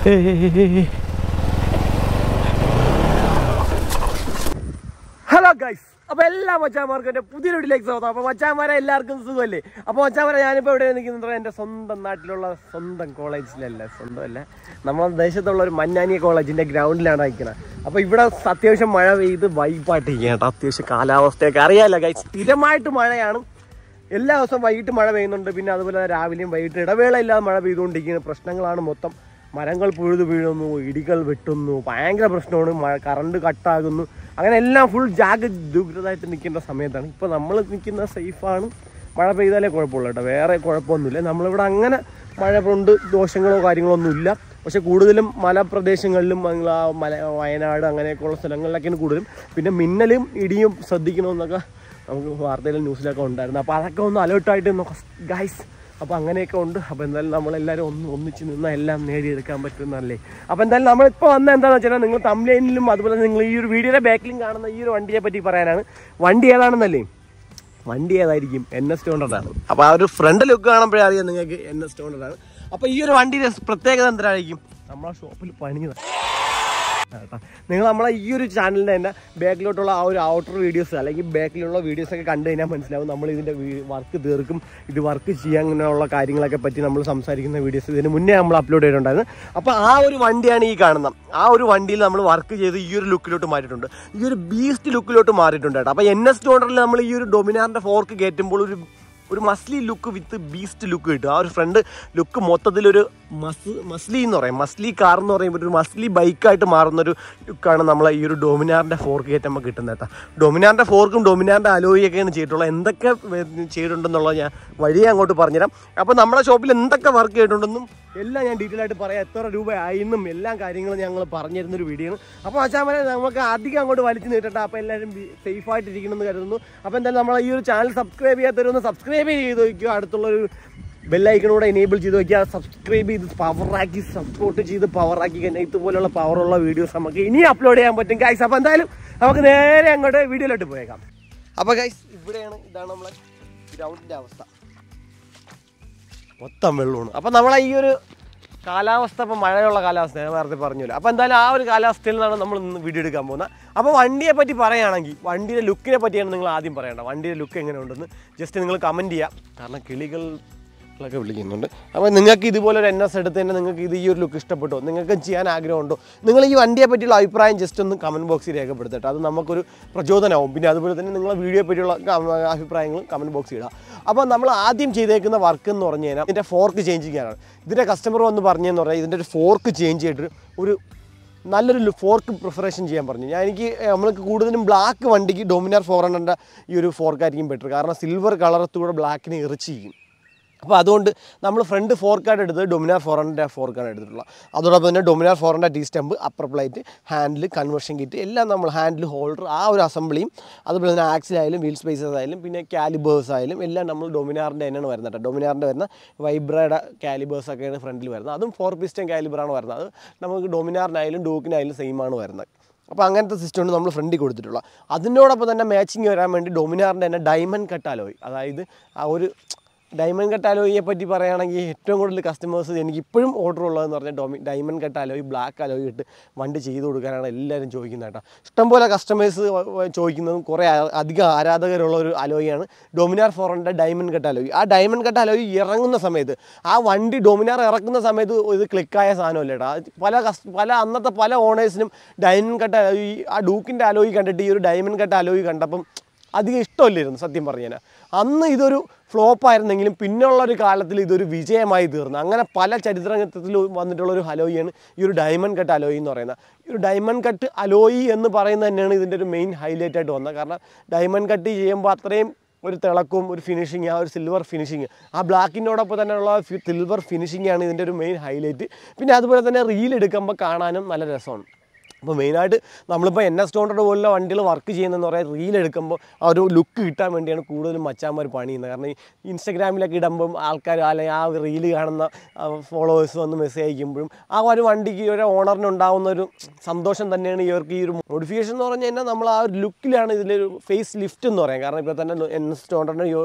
Hello guys, അപ്പോൾ എല്ലാ മച്ചാന്മാർക്കും എൻ്റെ പുതിയൊരു വീട്ടിലേക്ക് സ്വാഗതം. അപ്പോൾ മച്ചാന്മാരെ എല്ലാവർക്കും സുഖമല്ലേ? അപ്പോൾ മച്ചാന്മാരെ ഞാനിപ്പോൾ ഇവിടെ നിൽക്കുന്നത് എൻ്റെ സ്വന്തം നാട്ടിലുള്ള സ്വന്തം കോളേജിലല്ല, സ്വന്തമല്ല, നമ്മളെ ദേശത്തുള്ള ഒരു മഞ്ഞാനി കോളേജിൻ്റെ ഗ്രൗണ്ടിലാണ് നിൽക്കുന്നത്. അപ്പോൾ ഇവിടെ അത്യാവശ്യം മഴ പെയ്ത് വൈപ്പായിട്ടിരിക്കുക കേട്ടോ. അത്യാവശ്യം കാലാവസ്ഥയൊക്കെ അറിയാമല്ലോ ഗൈസ്, സ്ഥിരമായിട്ട് മഴയാണ്. എല്ലാ ദിവസവും വൈകിട്ട് മഴ പെയ്യുന്നുണ്ട്, പിന്നെ അതുപോലെ രാവിലെയും വൈകിട്ട് ഇടവേളയില്ലാതെ മഴ പെയ്തുകൊണ്ടിരിക്കുന്ന പ്രശ്നങ്ങളാണ് മൊത്തം. മരങ്ങൾ പുഴുതു വീഴുന്നു, ഇടികൾ വെട്ടുന്നു, ഭയങ്കര പ്രശ്നമാണ്. കറണ്ട് കട്ടാകുന്നു, അങ്ങനെ എല്ലാം ഫുൾ ജാഗ്രതയായിട്ട് നിൽക്കേണ്ട സമയത്താണ്. ഇപ്പോൾ നമ്മൾ നിൽക്കുന്ന സേഫാണ്. മഴ പെയ്താലേ കുഴപ്പമുള്ളൂ കേട്ടോ, വേറെ കുഴപ്പമൊന്നുമില്ല. നമ്മളിവിടെ അങ്ങനെ മഴ കൊണ്ട് ദോഷങ്ങളോ കാര്യങ്ങളോ ഒന്നുമില്ല. പക്ഷെ കൂടുതലും മലപ്രദേശങ്ങളിലും വയനാട് അങ്ങനെയൊക്കെയുള്ള സ്ഥലങ്ങളിലൊക്കെയാണ് കൂടുതലും. പിന്നെ മിന്നലും ഇടിയും ശ്രദ്ധിക്കണമെന്നൊക്കെ നമുക്ക് വാർത്തയിലും ന്യൂസിലൊക്കെ ഉണ്ടായിരുന്നു. അപ്പോൾ അതൊക്കെ ഒന്ന് അലേർട്ടായിട്ട് നോക്കാം ഗൈസ്. അപ്പോൾ അങ്ങനെയൊക്കെ ഉണ്ട്. അപ്പോൾ എന്തായാലും നമ്മളെല്ലാവരും ഒന്നിച്ച് നിന്നാൽ എല്ലാം നേടിയെടുക്കാൻ പറ്റുന്നതല്ലേ. അപ്പോൾ എന്തായാലും നമ്മളിപ്പോൾ വന്ന എന്താണെന്ന് വെച്ചാൽ, നിങ്ങൾ തംബ്നെയിലും അതുപോലെ നിങ്ങൾ ഈ ഒരു വീഡിയോയുടെ ബാക്കിലും കാണുന്ന ഈ ഒരു വണ്ടിയെ പറ്റി പറയാനാണ്. വണ്ടി ഏതാണെന്നല്ലേ? വണ്ടി ഏതായിരിക്കും? NS 200 ആണ്. അപ്പോൾ ആ ഒരു ഫ്രണ്ട് ലുക്ക് കാണുമ്പോഴേ അറിയാം നിങ്ങൾക്ക് NS 200 ആണ്. അപ്പോൾ ഈ ഒരു വണ്ടിയുടെ പ്രത്യേകത എന്തായിരിക്കും? നമ്മളെ ഷോപ്പിൽ പണിയതാണ്. നിങ്ങൾ നമ്മളെ ഈ ഒരു ചാനലിൻ്റെ തന്നെ ബാക്കിലോട്ടുള്ള ആ ഒരു ഔട്ടർ വീഡിയോസ് അല്ലെങ്കിൽ ബാക്കിലുള്ള വീഡിയോസൊക്കെ കണ്ടു കഴിഞ്ഞാൽ മനസ്സിലാവും നമ്മൾ ഇതിൻ്റെ വർക്ക് തീർക്കും, ഇത് വർക്ക് ചെയ്യാൻ അങ്ങനെയുള്ള കാര്യങ്ങളൊക്കെ പറ്റി നമ്മൾ സംസാരിക്കുന്ന വീഡിയോസ് ഇതിന് മുന്നേ നമ്മൾ അപ്ലോഡ് ചെയ്തിട്ടുണ്ടായിരുന്നു. അപ്പോൾ ആ ഒരു വണ്ടിയാണ് ഈ കാണുന്നത്. ആ ഒരു വണ്ടിയിൽ നമ്മൾ വർക്ക് ചെയ്ത് ഈ ഒരു ലുക്കിലോട്ട് മാറിയിട്ടുണ്ട്, ഈ ഒരു ബീസ്റ്റ് ലുക്കിലോട്ട് മാറിയിട്ടുണ്ട് കേട്ടോ. അപ്പോൾ NS 200 നമ്മൾ ഈ ഒരു ഡൊമിനാറിൻ്റെ ഫോർക്ക് കയറ്റുമ്പോൾ ഒരു മസ്ലി ലുക്ക് വിത്ത് ബീസ്റ്റ് ലുക്ക് കിട്ടും. ആ ഒരു ഫ്രണ്ട് ലുക്ക് മൊത്തത്തിലൊരു മസ്ലി എന്ന് പറയും, മസ്ലി കാർ എന്ന് പറയുമ്പോൾ ഒരു മസ്ലി ബൈക്കായിട്ട് മാറുന്നൊരു ലുക്കാണ് നമ്മളെ ഈ ഒരു ഡൊമിനാറിൻ്റെ ഫോർക്ക് കയറ്റുമ്പോൾ കിട്ടുന്നത് കേട്ടോ. ഡൊമിനാറിൻ്റെ ഫോർക്കും ഡൊമിനാറിൻ്റെ അലോയിയൊക്കെയാണ് ചെയ്തിട്ടുള്ളത്. എന്തൊക്കെ ചെയ്തിട്ടുണ്ടെന്നുള്ളത് ഞാൻ വഴിയെ അങ്ങോട്ട് പറഞ്ഞുതരാം. അപ്പോൾ നമ്മുടെ ഷോപ്പിൽ എന്തൊക്കെ വർക്ക് ചെയ്തിട്ടുണ്ടെന്നും എല്ലാം ഞാൻ ഡീറ്റെയിൽ ആയിട്ട് പറയാം. എത്ര രൂപ ആയിന്നും എല്ലാ കാര്യങ്ങളും ഞങ്ങൾ പറഞ്ഞിരുന്നൊരു വീഡിയോ ആണ്. അപ്പോൾ അച്ഛാമനെ നമുക്ക് അധികം അങ്ങോട്ട് വലിച്ചു നീട്ടട്ടെ. അപ്പോൾ എല്ലാവരും സേഫായിട്ടിരിക്കണമെന്ന് കരുതുന്നു. അപ്പോൾ എന്തായാലും നമ്മൾ ഈ ഒരു ചാനൽ സബ്സ്ക്രൈബ് ചെയ്യാത്തവരൊന്ന് സബ്സ്ക്രൈബ് ചെയ്ത് വയ്ക്കുക, അടുത്തുള്ളൊരു ബെല്ലൈക്കണൂടെ എനേബിൾ ചെയ്ത് വയ്ക്കുക. സബ്സ്ക്രൈബ് ചെയ്ത് പവറാക്കി സപ്പോർട്ട് ചെയ്ത് പവറാക്കി കഴിഞ്ഞാൽ ഇതുപോലുള്ള പവറുള്ള വീഡിയോസ് നമുക്ക് ഇനി അപ്ലോഡ് ചെയ്യാൻ പറ്റും ഗൈസ്. അപ്പോൾ എന്തായാലും നമുക്ക് നേരെ അങ്ങോട്ട് വീഡിയോയിലോട്ട് പോയേക്കാം. അപ്പോൾ ഗൈസ് ഇതാണ് നമ്മളെ ഗ്രൗണ്ടിൻ്റെ അവസ്ഥ, മൊത്തം വെള്ളമാണ്. അപ്പോൾ നമ്മളെ ഈ ഒരു കാലാവസ്ഥ ഇപ്പോൾ മഴയുള്ള കാലാവസ്ഥ ഞാൻ നേരത്തെ പറഞ്ഞല്ലോ. അപ്പോൾ എന്തായാലും ആ ഒരു കാലാവസ്ഥയിൽ നിന്നാണ് നമ്മൾ ഇന്ന് വീഡിയോ എടുക്കാൻ പോകുന്നത്. അപ്പോൾ വണ്ടിയെ പറ്റി പറയുകയാണെങ്കിൽ വണ്ടിയുടെ ലുക്കിനെ പറ്റിയാണ് നിങ്ങൾ ആദ്യം പറയേണ്ടത്. വണ്ടിയുടെ ലുക്ക് എങ്ങനെ ഉണ്ടെന്ന് ജസ്റ്റ് നിങ്ങൾ കമൻറ്റ് ചെയ്യാം, കാരണം കിളികളൊക്കെ വിളിക്കുന്നുണ്ട്. അപ്പോൾ നിങ്ങൾക്ക് ഇതുപോലെ ഒരു NS എടുത്ത് തന്നെ നിങ്ങൾക്ക് ഈ ഒരു ലുക്ക് ഇഷ്ടപ്പെട്ടോ, നിങ്ങൾക്ക് ചെയ്യാൻ ആഗ്രഹമുണ്ടോ, നിങ്ങൾ ഈ വണ്ടിയെ പറ്റിയുള്ള അഭിപ്രായം ജസ്റ്റ് ഒന്ന് കമൻറ്റ് ബോക്സിൽ രേഖപ്പെടുത്തട്ടെ. അത് നമുക്കൊരു പ്രചോദനമാവും. പിന്നെ അതുപോലെ തന്നെ നിങ്ങളെ വീഡിയോയെ പറ്റിയുള്ള അഭിപ്രായങ്ങൾ കമൻറ്റ് ബോക്സിൽ ഇടാം. അപ്പോൾ നമ്മൾ ആദ്യം ചെയ്തേക്കുന്ന വർക്ക് എന്ന് പറഞ്ഞു കഴിഞ്ഞാൽ ഇതിൻ്റെ ഫോർക്ക് ചേഞ്ച് ചെയ്യാനാണ്. ഇതിൻ്റെ കസ്റ്റമർ വന്ന് പറഞ്ഞതെന്ന് പറഞ്ഞാൽ ഇതിൻ്റെ ഒരു ഫോർക്ക് ചേഞ്ച് ചെയ്തിട്ട് ഒരു നല്ലൊരു ഫോർക്ക് പ്രിഫറേഷൻ ചെയ്യാൻ പറഞ്ഞു. എനിക്ക് നമ്മൾക്ക് കൂടുതലും ബ്ലാക്ക് വണ്ടിക്ക് ഡൊമിനാർ 400 ഈ ഒരു ഫോർക്കായിരിക്കും ബെറ്റർ, കാരണം സിൽവർ കളറത്തൂടെ ബ്ലാക്കിനെ ഇറച്ചിരിക്കും. അപ്പോൾ അതുകൊണ്ട് നമ്മൾ ഫ്രണ്ട് ഫോർക്കായിട്ട് എടുത്തത് ഡൊമിനാർ 400 ഫോർക്കാണ് എടുത്തിട്ടുള്ളത്. അതോടൊപ്പം തന്നെ Dominar 400 T stump, upper plate, handle, conversion kit എല്ലാം നമ്മൾ ഹാൻഡിൽ, ഹോൾഡർ, ആ ഒരു അസംബ്ലിയും അതുപോലെ തന്നെ ആക്സിലായാലും വീൽ സ്പേസസ് ആയാലും പിന്നെ കാലിബേഴ്സ് ആയാലും എല്ലാം നമ്മൾ ഡൊമിനാറിൻ്റെ തന്നെയാണ് വരുന്നത് കേട്ടോ. ഡൊമിനാറിൻ്റെ വരുന്ന വൈബ്രയുടെ കാലിബേഴ്സൊക്കെയാണ് ഫ്രണ്ടിൽ വരുന്നത്. അതും 4 പിസ്റ്റൺ കാലിബറാണ് വരുന്നത്. അത് നമുക്ക് ഡൊമിനാറിനായാലും ഡൂക്കിനായാലും സെയിമാണ് വരുന്നത്. അപ്പോൾ അങ്ങനത്തെ സിസ്റ്റമാണ് നമ്മൾ ഫ്രണ്ടിൽ കൊടുത്തിട്ടുള്ളത്. അതിനോടൊപ്പം തന്നെ മാച്ചിങ് വരാൻ വേണ്ടി ഡൊമിനാറിൻ്റെ തന്നെ ഡയമണ്ട് കട്ട് അലോയ്, അതായത് ആ ഒരു ഡയമണ്ട് കട്ട് അലോയിയെ പറ്റി പറയുകയാണെങ്കിൽ ഏറ്റവും കൂടുതൽ കസ്റ്റമേഴ്സ് എനിക്ക് ഇപ്പോഴും ഓർഡർ ഉള്ളതെന്ന് പറഞ്ഞാൽ diamond cut alloy, black alloy ഇട്ട് വണ്ടി ചെയ്ത് കൊടുക്കാനാണ് എല്ലാവരും ചോദിക്കുന്നത് കേട്ടോ. ഇഷ്ടംപോലെ കസ്റ്റമേഴ്സ് ചോദിക്കുന്നതും കുറേ അധികം ആരാധകരുള്ള ഒരു അലോയാണ് ഡൊമിനാർ 400 ഡയമണ്ട് കട്ട് അലോയ്. ആ ഡയമണ്ട് കട്ട് അലോയ് ഇറങ്ങുന്ന സമയത്ത്, ആ വണ്ടി ഡൊമിനാർ ഇറക്കുന്ന സമയത്ത് ഇത് ക്ലിക്കായ സാധനമല്ല കേട്ടോ. പല അന്നത്തെ പല ഓണേഴ്സിനും ഡയമണ്ട് കട്ട് അലോയ്, ആ ഡൂക്കിൻ്റെ അലോയ് കണ്ടിട്ട് ഈ ഒരു ഡയമണ്ട് കട്ട് അലോയ് കണ്ടപ്പം അധികം ഇഷ്ടമില്ലായിരുന്നു സത്യം പറഞ്ഞാൽ. അന്ന് ഇതൊരു ഫ്ലോപ്പായിരുന്നെങ്കിലും പിന്നെയുള്ളൊരു കാലത്തിൽ ഇതൊരു വിജയമായി തീർന്നു. അങ്ങനെ പല ചരിത്രത്തിൽ വന്നിട്ടുള്ളൊരു അലോയിയാണ് ഈ ഒരു ഡയമണ്ട് കട്ട് അലോയി എന്ന് പറയുന്നത്. ഈ ഒരു ഡയമണ്ട് കട്ട് അലോയി എന്ന് പറയുന്നത് തന്നെയാണ് ഇതിൻ്റെ ഒരു മെയിൻ ഹൈലൈറ്റ് ആയിട്ട് വന്നത്. കാരണം ഡയമണ്ട് കട്ട് ചെയ്യുമ്പോൾ അത്രയും ഒരു തിളക്കവും ഒരു ഫിനിഷിങ്, ആ ഒരു സിൽവർ ഫിനിഷിങ്, ആ ബ്ലാക്കിനോടൊപ്പം തന്നെയുള്ള സിൽവർ ഫിനിഷിങ്ങാണ് ഇതിൻ്റെ ഒരു മെയിൻ ഹൈലൈറ്റ്. പിന്നെ അതുപോലെ തന്നെ റീൽ എടുക്കുമ്പോൾ കാണാനും നല്ല രസമാണ്. അപ്പോൾ മെയിനായിട്ട് നമ്മളിപ്പോൾ NS200 പോലുള്ള വണ്ടികൾ വർക്ക് ചെയ്യുന്നതെന്ന് പറയുന്നത് റീൽ എടുക്കുമ്പോൾ ആ ഒരു ലുക്ക് കിട്ടാൻ വേണ്ടിയാണ് കൂടുതലും മച്ചാന്മാർ പണി ചെയ്യുന്നത്. കാരണം ഈ ഇൻസ്റ്റഗ്രാമിലൊക്കെ ഇടുമ്പം ആൾക്കാർ അല്ലെങ്കിൽ ആ റീല് കാണുന്ന ഫോളോവേഴ്സ് വന്ന് മെസ്സേജ് അയക്കുമ്പോഴും ആ ഒരു വണ്ടിക്ക് ഒരു ഓണറിനുണ്ടാകുന്ന ഒരു സന്തോഷം തന്നെയാണ് ഇവർക്ക് ഈ ഒരു മോഡിഫിക്കേഷൻ എന്ന് പറഞ്ഞു കഴിഞ്ഞാൽ നമ്മൾ ആ ഒരു ലുക്കിലാണ് ഇതിലൊരു ഫേസ് ലിഫ്റ്റ് എന്ന് പറയാം. കാരണം ഇപ്പോൾ തന്നെ NS200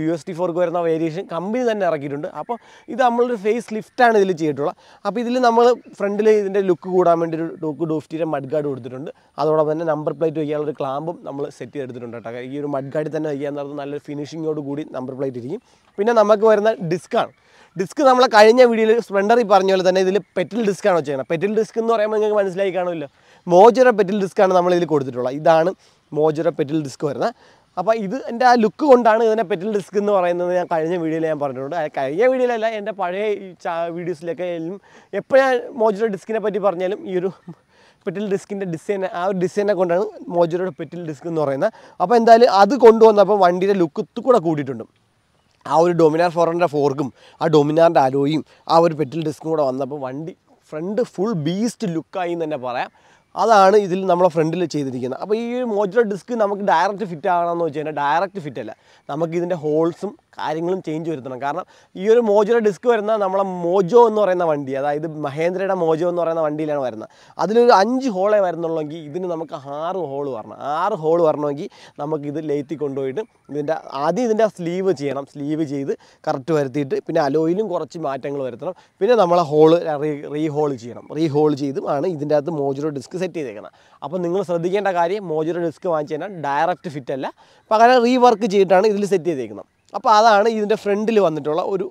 UST4 വരുന്ന വേരിയേഷൻ കമ്പനി തന്നെ ഇറക്കിയിട്ടുണ്ട്. അപ്പോൾ ഇത് നമ്മളൊരു ഫേസ് ലിഫ്റ്റാണ് ഇതിൽ ചെയ്തിട്ടുള്ളത്. അപ്പോൾ ഇതിൽ നമ്മൾ ഫ്രണ്ടിൽ ഇതിൻ്റെ ലുക്ക് കൂടാൻ വേണ്ടി ഒരു ടോക്ക് ഡോഫ്റ്റി മഡ് ഗാർഡ് കൊടുത്തിട്ടുണ്ട്. അതോടൊപ്പം തന്നെ നമ്പർ പ്ലേറ്റ് വയ്ക്കാനുള്ള ഒരു ക്ലാമ്പും നമ്മൾ സെറ്റ് ചെയ്തെടുത്തിട്ടുണ്ട് കേട്ടോ. ഈ ഒരു മഡ് ഗാർഡിൽ തന്നെ വയ്ക്കുക എന്നത് നല്ലൊരു ഫിനിഷിങ്ങോട് കൂടി നമ്പർ പ്ലേറ്റ് ഇരിക്കും. പിന്നെ നമുക്ക് വരുന്ന ഡിസ്ക്കാണ്. ഡിസ്ക് നമ്മൾ കഴിഞ്ഞ വീഡിയോയിൽ സ്പ്ലെൻഡറിൽ പറഞ്ഞ പോലെ തന്നെ ഇതിൽ പെറ്റൽ ഡിസ്ക്കാണ് ചെയ്യുന്നത്. പെറ്റൽ ഡിസ്ക് എന്ന് പറയുമ്പോൾ നിങ്ങൾക്ക് മനസ്സിലായി കാണുമല്ലോ, മോജറ പെറ്റൽ ഡിസ്ക്കാണ് നമ്മൾ ഇതിൽ കൊടുത്തിട്ടുള്ളത്. ഇതാണ് മോജറ പെറ്റൽ ഡിസ്ക് വരുന്നത്. അപ്പോൾ ഇത് എൻ്റെ ആ ലുക്ക് കൊണ്ടാണ് ഇതിനെ പെറ്റൽ ഡിസ്ക് എന്ന് പറയുന്നത് ഞാൻ കഴിഞ്ഞ വീഡിയോയിൽ ഞാൻ പറഞ്ഞിട്ടുണ്ട്. കഴിഞ്ഞ വീഡിയോയിലല്ല, എൻ്റെ പഴയ വീഡിയോസിലൊക്കെ എപ്പോൾ ഞാൻ മോജറ ഡിസ്കിനെ പറ്റി പറഞ്ഞാലും ഈ ഒരു പെറ്റൽ ഡിസ്കിൻ്റെ ഡിസൈൻ, ആ ഒരു ഡിസൈനെ കൊണ്ടാണ് മോജറയുടെ പെറ്റൽ ഡിസ്ക് എന്ന് പറയുന്നത്. അപ്പോൾ എന്തായാലും അത് കൊണ്ടുവന്നപ്പോൾ വണ്ടിയുടെ ലുക്ക് കൂടെ കൂടിയിട്ടുണ്ട്. ആ ഒരു ഡൊമിനാർ 400 ഫോർക്കും ആ ഡൊമിനാറിൻ്റെ അലോയും ആ ഒരു പെറ്റൽ ഡിസ്കും കൂടെ വന്നപ്പോൾ വണ്ടി ഫ്രണ്ട് ഫുൾ ബീസ്റ്റ് ലുക്കായി എന്ന് തന്നെ പറയാം. അതാണ് ഇതിൽ നമ്മളെ ഫ്രണ്ടിൽ ചെയ്തിരിക്കുന്നത്. അപ്പോൾ ഈ മോജുലർ ഡിസ്ക് നമുക്ക് ഡയറക്റ്റ് ഫിറ്റ് ആകണമെന്ന് വെച്ച് കഴിഞ്ഞാൽ ഡയറക്റ്റ് ഫിറ്റ് അല്ല, നമുക്കിതിൻ്റെ ഹോൾസും കാര്യങ്ങളും ചേഞ്ച് വരുത്തണം. കാരണം ഈ ഒരു മോജുലർ ഡിസ്ക് വരുന്ന നമ്മളെ മോജോ എന്ന് പറയുന്ന വണ്ടി, അതായത് മഹേന്ദ്രയുടെ മോജോ എന്ന് പറയുന്ന വണ്ടിയിലാണ് വരുന്നത്. അതിലൊരു 5 ഹോളേ വരുന്നുള്ളെങ്കിൽ ഇതിന് നമുക്ക് 6 ഹോൾ വരണം. 6 ഹോൾ വരണമെങ്കിൽ നമുക്കിത് ലേത്തി കൊണ്ടുപോയിട്ട് ഇതിൻ്റെ സ്ലീവ് ചെയ്യണം. സ്ലീവ് ചെയ്ത് കറക്റ്റ് വരുത്തിയിട്ട് പിന്നെ അലോയിലും കുറച്ച് മാറ്റങ്ങൾ വരുത്തണം. പിന്നെ നമ്മളെ ഹോള് റീഹോൾ ചെയ്യണം. റീഹോൾ ചെയ്തും ആണ് ഇതിൻ്റെ അകത്ത് മോജുലർ ഡിസ്ക് സെറ്റ് ചെയ്തേക്കണം. അപ്പോൾ നിങ്ങൾ ശ്രദ്ധിക്കേണ്ട കാര്യം, മോജുലർ ഡിസ്ക് വാങ്ങിച്ചു കഴിഞ്ഞാൽ ഡയറക്റ്റ് ഫിറ്റ് അല്ല, പകരം റീവർക്ക് ചെയ്തിട്ടാണ് ഇതിൽ സെറ്റ് ചെയ്തേക്കുന്നത്. അപ്പോൾ അതാണ് ഇതിൻ്റെ ഫ്രണ്ടിൽ വന്നിട്ടുള്ള ഒരു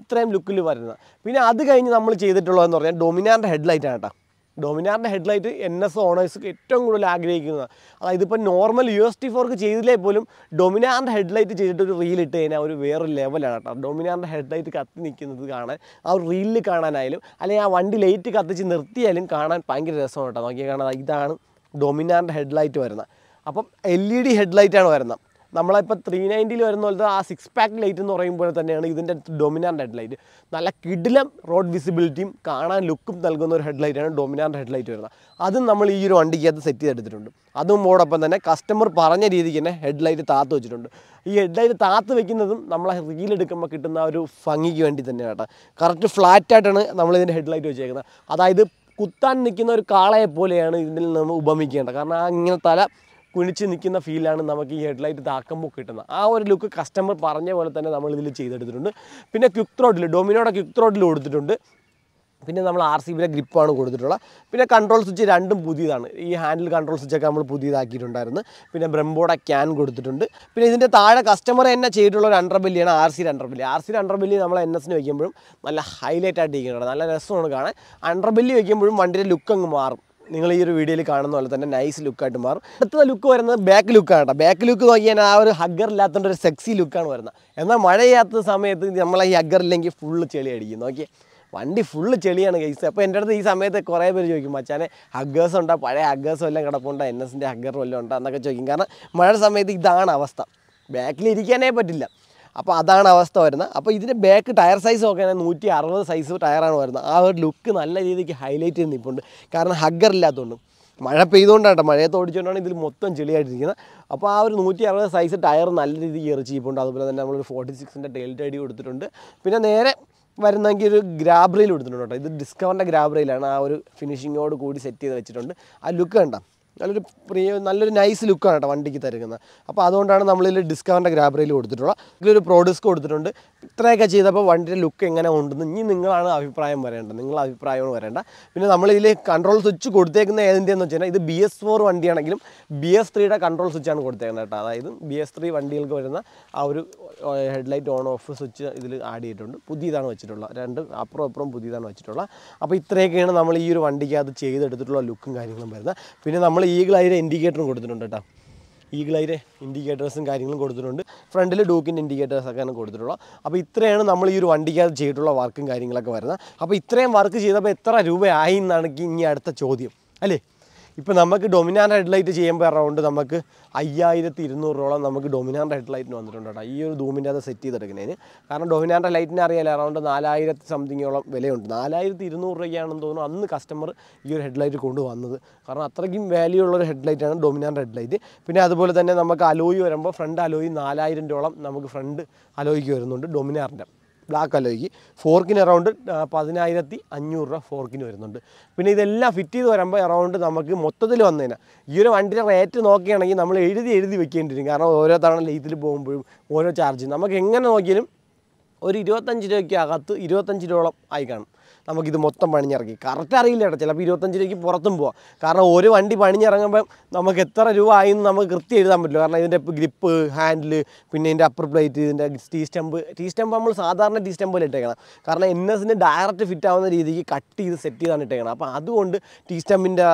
ഇത്രയും ലുക്കിൽ വരുന്നത്. പിന്നെ അത് കഴിഞ്ഞ് നമ്മൾ ചെയ്തിട്ടുള്ളതെന്ന് പറഞ്ഞാൽ ഡൊമിനാറിൻ്റെ ഹെഡ്ലൈറ്റാണ് കേട്ടോ. ഡൊമിനാറിൻ്റെ ഹെഡ്ലൈറ്റ് NS ഓണേഴ്സ് ഏറ്റവും കൂടുതൽ ആഗ്രഹിക്കുന്നതാണ്. അതായത് ഇപ്പോൾ നോർമൽ UST4 ചെയ്തില്ലേ പോലും ഡൊമിനാറിൻ്റെ ഹെഡ്ലൈറ്റ് ചെയ്തിട്ട് ഒരു റീൽ ഇട്ട് കഴിഞ്ഞാൽ ഒരു വേറൊരു ലെവലാണ് കേട്ടോ. ഡൊമിനാറിൻ്റെ ഹെഡ്ലൈറ്റ് കത്തി നിൽക്കുന്നത് കാണാൻ, ആ ഒരു റീലിൽ കാണാനായാലും അല്ലെങ്കിൽ ആ വണ്ടി ലൈറ്റ് കത്തിച്ച് നിർത്തിയാലും കാണാൻ ഭയങ്കര രസമാണ് കേട്ടോ. നോക്കിയാൽ കാണാൻ ഇതാണ് ഡൊമിനാറിൻ്റെ ഹെഡ്ലൈറ്റ് വരുന്നത്. അപ്പം LED ഹെഡ്ലൈറ്റാണ് വരുന്നത്. നമ്മളിപ്പോൾ 390 വരുന്ന പോലത്തെ ആ 6 പാക്ക് ലൈറ്റ് എന്ന് പറയുമ്പോൾ തന്നെയാണ് ഇതിൻ്റെ ഡൊമിനാറിൻ്റെ ഹെഡ്ലൈറ്റ്. നല്ല കിടിലം റോഡ് വിസിബിലിറ്റിയും കാണാൻ ലുക്കും നൽകുന്ന ഒരു ഹെഡ്ലൈറ്റാണ് ഡൊമിനാറിൻ്റെ ഹെഡ്ലൈറ്റ് വരുന്നത്. അതും നമ്മൾ ഈ ഒരു വണ്ടിക്കകത്ത് സെറ്റ് ചെയ്തെടുത്തിട്ടുണ്ട്. അതുമോടൊപ്പം തന്നെ കസ്റ്റമർ പറഞ്ഞ രീതിക്ക് തന്നെ ഹെഡ്ലൈറ്റ് താത്ത് വെച്ചിട്ടുണ്ട്. ഈ ഹെഡ്ലൈറ്റ് താത്ത് വെക്കുന്നതും നമ്മളെ റീലെടുക്കുമ്പോൾ കിട്ടുന്ന ഒരു ഭംഗിക്ക് വേണ്ടി തന്നെയാണ് കേട്ടോ. കറക്റ്റ് ഫ്ലാറ്റായിട്ടാണ് നമ്മളിതിൻ്റെ ഹെഡ്ലൈറ്റ് വെച്ചേക്കുന്നത്. അതായത് കുത്താൻ നിൽക്കുന്ന ഒരു കാളയെ പോലെയാണ് ഇതിൽ നമ്മൾ ഉപമിക്കേണ്ടത്. കാരണം ആ ഇങ്ങനെ തല കുനിച്ച് നിൽക്കുന്ന ഫീലാണ് നമുക്ക് ഈ ഹെഡ്ലൈറ്റ് താക്കുമ്പോൾ കിട്ടുന്നത്. ആ ഒരു ലുക്ക് കസ്റ്റമർ പറഞ്ഞ പോലെ തന്നെ നമ്മൾ ഇതിൽ ചെയ്തെടുത്തിട്ടുണ്ട്. പിന്നെ ക്വിക്ക് ത്രോട്ടിൽ, ഡൊമിനോയുടെ ക്വിക്ക് ത്രോട്ടിൽ കൊടുത്തിട്ടുണ്ട്. പിന്നെ നമ്മൾ RCBയുടെ ഗ്രിപ്പാണ് കൊടുത്തിട്ടുള്ളത്. പിന്നെ കൺട്രോൾ സ്വിച്ച് രണ്ടും പുതിയതാണ്. ഈ ഹാൻഡിൽ കൺട്രോൾ സ്വിച്ചൊക്കെ നമ്മൾ പുതിയതാക്കിയിട്ടുണ്ടായിരുന്നു. പിന്നെ ബ്രംബോയുടെ ക്യാൻ കൊടുത്തിട്ടുണ്ട്. പിന്നെ ഇതിൻ്റെ താഴെ കസ്റ്റമർ തന്നെ ചെയ്തിട്ടുള്ള ഒരു അണ്ടർബെല്ലിയാണ് RC അണ്ടർബെല്ലി. RC അണ്ടർബെല്ലി നമ്മൾ NSന് വയ്ക്കുമ്പോഴും നല്ല ഹൈലൈറ്റ് ആയിട്ട് ഇരിക്കുന്നുണ്ട്. നല്ല രസമാണ് കാണാൻ. അണ്ടർബെല്ലി വയ്ക്കുമ്പോഴും വണ്ടിയുടെ ലുക്ക് അങ്ങ് മാറും. നിങ്ങൾ ഈ ഒരു വീഡിയോയിൽ കാണുന്ന പോലെ തന്നെ നൈസ് ലുക്കായിട്ട് മാറും. അടുത്ത ലുക്ക് വരുന്നത് ബാക്ക് ലുക്കാണ് കേട്ടോ. ബാക്ക് ലുക്ക് നോക്കിയാൽ ആ ഒരു ഹഗ്ഗർ ഇല്ലാത്തതുകൊണ്ട് ഒരു സെക്സി ലുക്കാണ് വരുന്നത്. എന്നാൽ മഴയാത്ത സമയത്ത് നമ്മളെ ഈ ഹഗ്ഗർ ഇല്ലെങ്കിൽ ഫുള്ള് ചെളി അടിക്കും. നോക്കിയേ, വണ്ടി ഫുള്ള് ചെളിയാണ് കേസ്. അപ്പോൾ എൻ്റെ അടുത്ത് ഈ സമയത്ത് കുറേ പേര് ചോദിക്കും, മച്ചാനെ ഹഗ്ഗേഴ്സ് ഉണ്ടോ, പഴയ ഹഗ്ഗേഴ്സ് വല്ലതും കിടപ്പുണ്ടോ, NSൻ്റെ ഹഗ്ഗർ വല്ലതും ഉണ്ടോ എന്നൊക്കെ ചോദിക്കും. കാരണം മഴ സമയത്ത് ഇതാണ് അവസ്ഥ, ബാക്കിലിരിക്കാനേ പറ്റില്ല. അപ്പോൾ അതാണ് അവസ്ഥ വരുന്നത്. അപ്പോൾ ഇതിൻ്റെ ബാക്ക് ടയർ സൈസ് നോക്കുകയാണെങ്കിൽ 160 സൈസ് ടയറാണ് വരുന്നത്. ആ ഒരു ലുക്ക് നല്ല രീതിക്ക് ഹൈലൈറ്റ് ചെയ്ത് നിൽപ്പുണ്ട്. കാരണം ഹഗ്ഗർ ഇല്ലാത്തതുകൊണ്ട്, മഴ പെയ്തുകൊണ്ടാണ്, മഴയത്ത് ഓടിച്ചുകൊണ്ടാണ് ഇതിൽ മൊത്തം ചെളിയായിട്ടിരിക്കുന്നത്. അപ്പോൾ ആ ഒരു 160 സൈസ് ടയർ നല്ല രീതിക്ക് എറിച്ചിട്ടുണ്ട്. അതുപോലെ തന്നെ നമ്മളൊരു 46ൻ്റെ ടെയിൽ ടൈഡ് കൊടുത്തിട്ടുണ്ട്. പിന്നെ നേരെ വരുന്നെങ്കിൽ ഒരു ഗ്രാബ് റെയിൽ കൊടുത്തിട്ടുണ്ട് കേട്ടോ. ഇത് ഡിസ്കവറിൻ്റെ ഗ്രാബ് റെയിലാണ്. ആ ഒരു ഫിനിഷിങ്ങോട് കൂടി സെറ്റ് ചെയ്ത് വെച്ചിട്ടുണ്ട്. ആ ലുക്ക് കണ്ട നല്ലൊരു നൈസ് ലുക്കാണ് കേട്ടോ വണ്ടിക്ക് തരുന്നത്. അപ്പോൾ അതുകൊണ്ടാണ് നമ്മളിതിൽ ഡിസ്കവറിൻ്റെ ഗ്രാബ് റെയിൽ കൊടുത്തിട്ടുള്ളത്. ഇതിലൊരു പ്രോഡിസ്ക് കൊടുത്തിട്ടുണ്ട്. ഇത്രയൊക്കെ ചെയ്തപ്പോൾ വണ്ടിയുടെ ലുക്ക് എങ്ങനെ ഉണ്ടെന്ന് ഇനി നിങ്ങളാണ് അഭിപ്രായം വരേണ്ടത്. നിങ്ങളുടെ അഭിപ്രായമാണ് വരേണ്ട. പിന്നെ നമ്മളിതിൽ കൺട്രോൾ സ്വിച്ച് കൊടുത്തേക്കുന്ന ഏതിൻ്റെയെന്ന് വെച്ച് കഴിഞ്ഞാൽ ഇത് BS4 വണ്ടിയാണെങ്കിലും BS3യുടെ കൺട്രോൾ സ്വിച്ചാണ് കൊടുത്തേക്കുന്നത് കേട്ടോ. അതായത് BS3 വണ്ടികൾക്ക് വരുന്ന ആ ഒരു ഹെഡ്ലൈറ്റ് ഓൺ ഓഫ് സ്വിച്ച് ഇതിൽ ആഡ് ചെയ്തിട്ടുണ്ട്. പുതിയതാണ് വെച്ചിട്ടുള്ളത്. രണ്ട് അപ്പുറം പുതിയതാണ് വെച്ചിട്ടുള്ളത്. അപ്പോൾ ഇത്രയൊക്കെയാണ് നമ്മൾ ഈ ഒരു വണ്ടിക്ക് അത് ചെയ്തെടുത്തിട്ടുള്ള ലുക്കും കാര്യങ്ങളും വരുന്നത്. പിന്നെ നമ്മൾ ഈഗിൾ ഐയുടെ ഇൻഡിക്കേറ്ററും കൊടുത്തിട്ടുണ്ട് കേട്ടോ. ഈഗിൾ ഐയുടെ ഇൻഡിക്കേറ്റേഴ്സും കാര്യങ്ങളും കൊടുത്തിട്ടുണ്ട്. ഫ്രണ്ടിൽ ഡൂക്കിൻ്റെ ഇൻഡിക്കേറ്റേഴ്സൊക്കെയാണ് കൊടുത്തിട്ടുള്ളത്. അപ്പോൾ ഇത്രയാണ് നമ്മൾ ഈ ഒരു വണ്ടിക്കകത്ത് ചെയ്തിട്ടുള്ള വർക്കും കാര്യങ്ങളൊക്കെ വരുന്നത്. അപ്പോൾ ഇത്രയും വർക്ക് ചെയ്തപ്പോൾ എത്ര രൂപയായി എന്നാണ് ഇനി അടുത്ത ചോദ്യം അല്ലേ. ഇപ്പോൾ നമുക്ക് ഡൊമിനാർ ഹെഡ്ലൈറ്റ് ചെയ്യുമ്പോൾ അറൗണ്ട് നമുക്ക് 5200 നമുക്ക് ഡൊമിനാർ ഹെഡ്ലൈറ്റിന് വന്നിട്ടുണ്ട് കേട്ടോ. ഈ ഒരു ധൂമിൻ്റെ അത് സെറ്റ് ചെയ്തെടുക്കുന്നതിന്. കാരണം ഡൊമിനാറിൻ്റെ ലൈറ്റിന് അറിയാലോ അറൗണ്ട് 4000 സംതിങ്ങോളം വിലയുണ്ട്. 4200 രൂപയ്ക്കാണെന്ന് തോന്നുന്നു അന്ന് കസ്റ്റമർ ഈ ഒരു ഹെഡ്ലൈറ്റ് കൊണ്ടുവന്നത്. കാരണം അത്രയ്ക്കും വാല്യൂ ഉള്ളൊരു ഹെഡ്ലൈറ്റാണ് ഡൊമിനാറിൻ്റെ ഹെഡ്ലൈറ്റ്. പിന്നെ അതുപോലെ തന്നെ നമുക്ക് അലോയി വരുമ്പോൾ ഫ്രണ്ട് അലോയി 4000 നമുക്ക് ഫ്രണ്ട് അലോയിക്ക് വരുന്നുണ്ട് ഡൊമിനാറിൻ്റെ ബ്ലാക്ക് അലോയ്ക്ക്. ഫോർക്കിന് അറൗണ്ട് 10500 രൂപ ഫോർക്കിന് വരുന്നുണ്ട്. പിന്നെ ഇതെല്ലാം ഫിറ്റ് ചെയ്ത് വരുമ്പോൾ അറൗണ്ട് നമുക്ക് മൊത്തത്തിൽ വന്നതിന് ഈ ഒരു വണ്ടിയുടെ റേറ്റ് നോക്കുകയാണെങ്കിൽ നമ്മൾ എഴുതി വെക്കേണ്ടി വരും. കാരണം ഓരോ തവണ ലെയ്ത്തിൽ പോകുമ്പോഴും ഓരോ ചാർജ് നമുക്ക് എങ്ങനെ നോക്കിയാലും ഒരു 25 രൂപയ്ക്ക് അകത്ത് 25 രൂപയോളം ആയി കാണും നമുക്കിത് മൊത്തം പണിഞ്ഞിറങ്ങി. കറക്റ്റ് അറിയില്ല കേട്ടോ, ചിലപ്പോൾ 25 രൂപയ്ക്ക് പുറത്തും പോവാം. കാരണം ഒരു വണ്ടി പണിഞ്ഞിറങ്ങുമ്പം നമുക്ക് എത്ര രൂപ ആയെന്ന് നമുക്ക് കൃത്യം എഴുതാൻ പറ്റില്ല. കാരണം ഇതിൻ്റെ ഗ്രിപ്പ്, ഹാൻഡിൽ, പിന്നെ ഇതിൻ്റെ അപ്പർ പ്ലേറ്റ്, ഇതിൻ്റെ ടീ സ്റ്റമ്പ് നമ്മൾ സാധാരണ ടീ സ്റ്റമ്പിൽ ഇട്ടേക്കണം. കാരണം NSന് ഡയറക്റ്റ് ഫിറ്റ് ആവുന്ന രീതിക്ക് കട്ട് ചെയ്ത് സെറ്റ് ചെയ്താണ് ഇട്ടേക്കണം. അപ്പോൾ അതുകൊണ്ട് ടീ സ്റ്റമ്പിൻ്റെ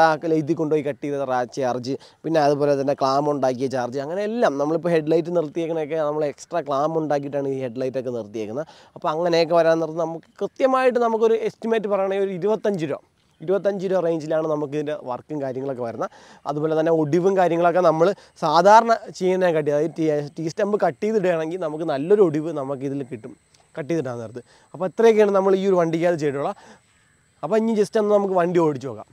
ഇതിൽ കൊണ്ടുപോയി കട്ട് ചെയ്ത ചാർജ്, പിന്നെ അതുപോലെ തന്നെ ക്ലാം ഉണ്ടാക്കിയ ചാർജ്, അങ്ങനെ എല്ലാം നമ്മളിപ്പോൾ ഹെഡ്ലൈറ്റ് നിർത്തിയേക്കണൊക്കെ നമ്മൾ എക്സ്ട്രാ ക്ലാം ഉണ്ടാക്കിയിട്ടാണ് ഈ ഹെഡ്ലൈറ്റൊക്കെ നിർത്തിയേക്കുന്നത്. അപ്പോൾ അങ്ങനെയൊക്കെ വരാൻ നിർത്തി നമുക്ക് കൃത്യമായിട്ട് നമുക്കൊരു എസ്റ്റിമേറ്റ് പറയുകയാണെങ്കിൽ ഒരു 25 രൂപ റേഞ്ചിലാണ് നമുക്ക് ഇതിൻ്റെ വർക്കും കാര്യങ്ങളൊക്കെ വരുന്നത്. അതുപോലെ തന്നെ ഒടിവും കാര്യങ്ങളൊക്കെ നമ്മൾ സാധാരണ ചെയ്യുന്നതിനെക്കാട്ടി, അതായത് ടീ സ്റ്റമ്പ് കട്ട് ചെയ്തിടുകയാണെങ്കിൽ നമുക്ക് നല്ലൊരു ഒടിവ് നമുക്കിതിൽ കിട്ടും കട്ട് ചെയ്തിടാൻ നേരത്ത്. അപ്പോൾ ഇത്രയൊക്കെയാണ് നമ്മൾ ഈ ഒരു വണ്ടിക്കകത്ത് ചെയ്തിട്ടുള്ളത്. അപ്പോൾ ഇനി ജസ്റ്റ് ഒന്ന് നമുക്ക് വണ്ടി ഓടിച്ചു നോക്കാം.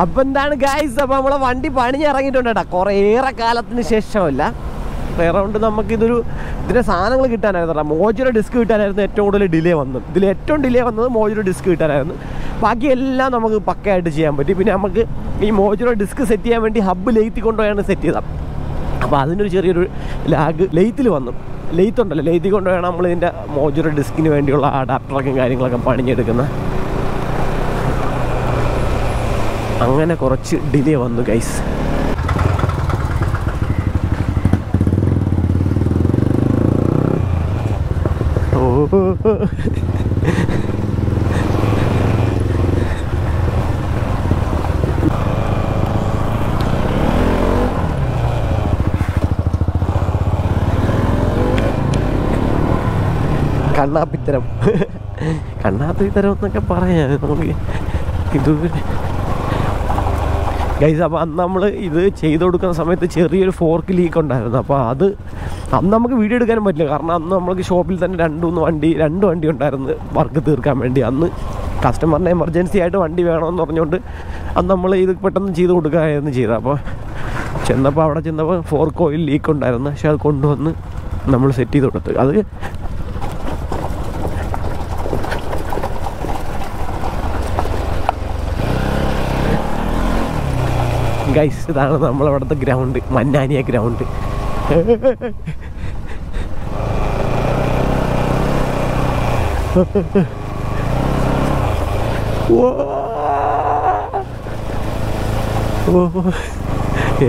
അപ്പോൾ എന്താണ് ഗൈസ്, അപ്പോൾ നമ്മളെ വണ്ടി പണിഞ്ഞിറങ്ങിയിട്ടുണ്ട് കേട്ടോ. കുറേയേറെ കാലത്തിന് ശേഷമല്ല, അറൗണ്ട് ഇതിൻ്റെ സാധനങ്ങൾ കിട്ടാനായിരുന്നു. മോജുലർ ഡിസ്ക് കിട്ടാനായിരുന്നു ഏറ്റവും കൂടുതൽ ഡിലേ വന്നത്. ഇതിൽ ഏറ്റവും ഡിലേ വന്നത് മോജുലർ ഡിസ്ക് കിട്ടാനായിരുന്നു. ബാക്കിയെല്ലാം നമുക്ക് പക്കയായിട്ട് ചെയ്യാൻ പറ്റി. പിന്നെ നമുക്ക് ഈ മോജുലർ ഡിസ്ക് സെറ്റ് ചെയ്യാൻ വേണ്ടി ഹബ്ബ് ലെയ്ത്തിൽ കൊണ്ടുപോയാണ് സെറ്റ് ചെയ്തത്. അപ്പോൾ അതിനൊരു ചെറിയൊരു ലാഗ് ലെയ്ത്തിൽ വന്നു. ലെയ്ത്ത് ഉണ്ടല്ലോ, ലെയ്ത്തിൽ കൊണ്ടുപോയാണ് നമ്മൾ ഇതിൻ്റെ മോജുലർ ഡിസ്കിന് വേണ്ടിയുള്ള അഡാപ്റ്ററൊക്കെ കാര്യങ്ങളൊക്കെ പണിഞ്ഞെടുക്കുന്നത്. അങ്ങനെ കുറച്ച് ഡിലേ വന്നു ഗൈസ്. കണ്ണാപ്പിത്തരം എന്നൊക്കെ പറയാം നമുക്ക് ഇത് ഗൈസ്. അപ്പോൾ അന്ന് നമ്മൾ ഇത് ചെയ്ത് കൊടുക്കുന്ന സമയത്ത് ചെറിയൊരു ഫോർക്ക് ലീക്ക് ഉണ്ടായിരുന്നു. അപ്പോൾ അന്ന് നമുക്ക് വീഡിയോ എടുക്കാനും പറ്റില്ല. കാരണം അന്ന് നമ്മൾക്ക് ഷോപ്പിൽ തന്നെ രണ്ട് വണ്ടി ഉണ്ടായിരുന്നു വർക്ക് തീർക്കാൻ വേണ്ടി. അന്ന് കസ്റ്റമറിന് എമർജൻസി ആയിട്ട് വണ്ടി വേണമെന്ന് പറഞ്ഞുകൊണ്ട് അന്ന് നമ്മൾ ഇത് പെട്ടെന്ന് ചെയ്ത് കൊടുക്കുകയായിരുന്നു ചെയ്തത്. അപ്പോൾ അവിടെ ചെന്നപ്പോൾ ഫോർക്ക് ഓയിൽ ലീക്ക് ഉണ്ടായിരുന്നു. പക്ഷെ അത് കൊണ്ടുവന്ന് നമ്മൾ സെറ്റ് ചെയ്ത് കൊടുത്തു. അത് ഗൈസ്, ഇതാണ് നമ്മളവിടുത്തെ ഗ്രൗണ്ട്, മന്നാനിയ ഗ്രൗണ്ട്.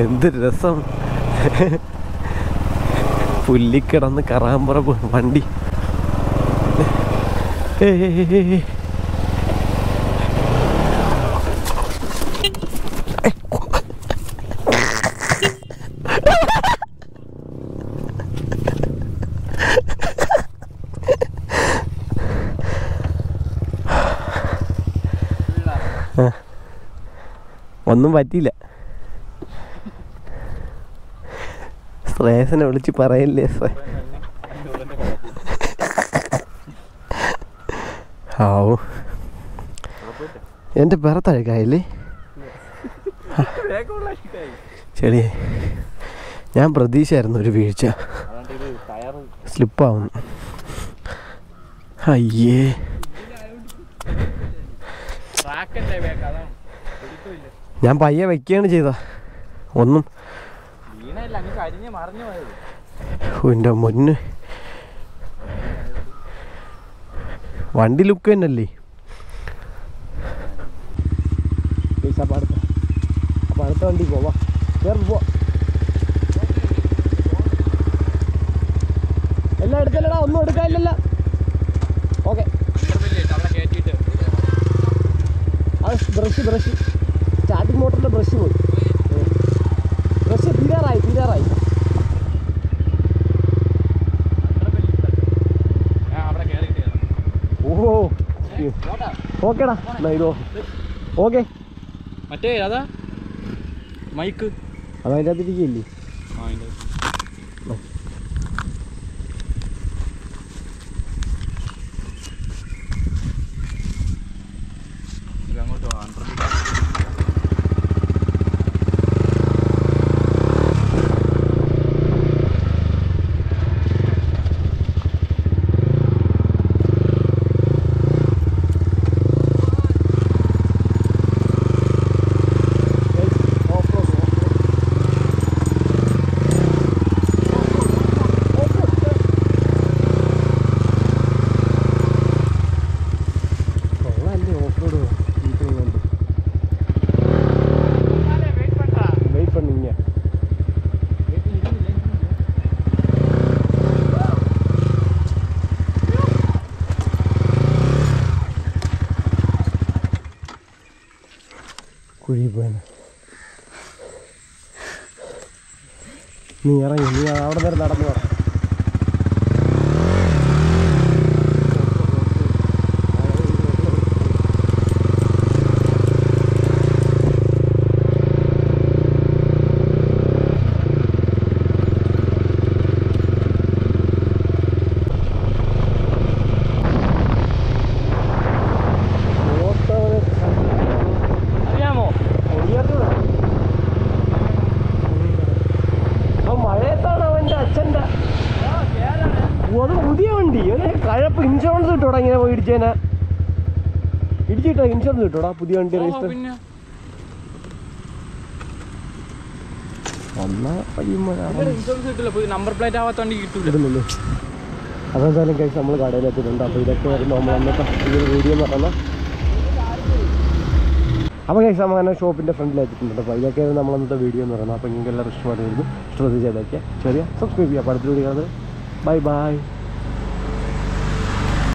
എന്ത് രസം, പുല്ലിക്കിടന്ന് കറാമ്പറ വണ്ടി. ഒന്നും പറ്റിയില്ല. ശ്രേയസിനെ വിളിച്ച് പറയല്ലേ ആവോ, എൻ്റെ പിറത്തഴക്കായില്ലേ ചെളിയെ. ഞാൻ പ്രതീക്ഷയായിരുന്നു ഒരു വീഴ്ച, സ്ലിപ്പാവുന്നു. അയ്യേ, ഞാൻ പയ്യെ വെക്കുകയാണ് ചെയ്ത ഒന്നും. എൻ്റെ മുന്ന് വണ്ടി ലുക്ക് തന്നെയല്ലേ. അപ്പം അടുത്ത വണ്ടി പോവാ, പോവാ. എല്ലാം എടുത്തല്ലടാ, ഒന്നും എടുക്കാനില്ലല്ലോ. ഓക്കെ, അത് ബ്രഷ് സ്റ്റാർട്ടിങ് മോട്ടറിൻ്റെ ബ്രഷ് പോയി. ബ്രഷ് തീരാറായി. ഓഹോ, ഓക്കേടാ, എന്നാ ഇതോ. ഓക്കെ, മറ്റേ അതാ മൈക്ക് അതതിൻ്റെ അകത്തിരിക്കില്ലേ? അങ്ങോട്ട് കുഴി പോയത്. നീ ഇറങ്ങി, നീ അവിടെ നേരം നടന്നു വേണം. അത് പുതിയ വണ്ടി, കഴപ്പ് ഇൻഷുറൻസ് കിട്ടൂടാ ഇങ്ങനെ പോയി ഇടിച്ചേനെ. ഇടിച്ചിട്ടോ ഇൻഷുറൻസ് കിട്ടൂടാ പുതിയ വണ്ടി രജിസ്റ്റർ? നമ്പർ പ്ലേറ്റ് ആവാത്ത വണ്ടി കിട്ടുന്നില്ലേ? അതെന്തായാലും കഴിച്ച് നമ്മൾ കടയിലെത്തിയിട്ടുണ്ട്. അപ്പോൾ ഇതൊക്കെ നമ്മൾ അന്നത്തെ ഈ ഒരു വീഡിയോ എന്ന് പറഞ്ഞാൽ അപ്പോൾ കഴിച്ച് നമ്മൾ അങ്ങനെ ഷോപ്പിൻ്റെ ഫ്രണ്ടിലെത്തിയിട്ടുണ്ട്. അപ്പോൾ ഇതൊക്കെയായിരുന്നു നമ്മളന്നത്തെ വീഡിയോ എന്ന് പറയുന്നത്. അപ്പോൾ നിങ്ങൾക്ക് എല്ലാവരും ഇഷ്ടമായിരുന്നു, ശ്രദ്ധിച്ചതൊക്കെ ചെറിയ സബ്സ്ക്രൈബ് ചെയ്യുക. അപ്പോൾ അടുത്ത വീഡിയോ കാണുന്നത്. Bye bye.